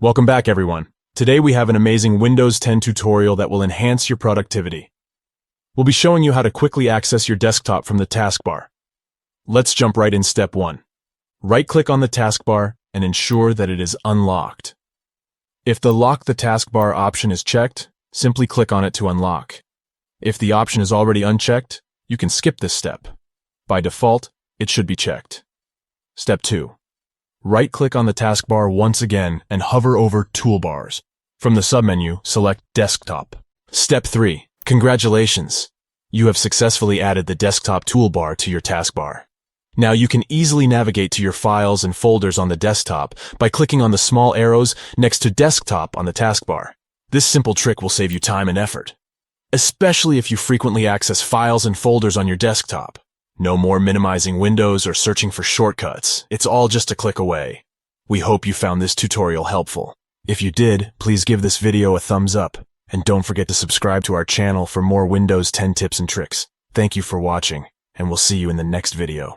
Welcome back, everyone. Today we have an amazing Windows 10 tutorial that will enhance your productivity. We'll be showing you how to quickly access your desktop from the taskbar. Let's jump right in step 1. Right-click on the taskbar and ensure that it is unlocked. If the Lock the Taskbar option is checked, simply click on it to unlock. If the option is already unchecked, you can skip this step. By default, it should be checked. Step 2. Right-click on the taskbar once again and hover over Toolbars. From the submenu, select Desktop. Step 3. Congratulations! You have successfully added the desktop toolbar to your taskbar. Now you can easily navigate to your files and folders on the desktop by clicking on the small arrows next to Desktop on the taskbar. This simple trick will save you time and effort, especially if you frequently access files and folders on your desktop. No more minimizing windows or searching for shortcuts. It's all just a click away. We hope you found this tutorial helpful. If you did, please give this video a thumbs up. And don't forget to subscribe to our channel for more Windows 10 tips and tricks. Thank you for watching, and we'll see you in the next video.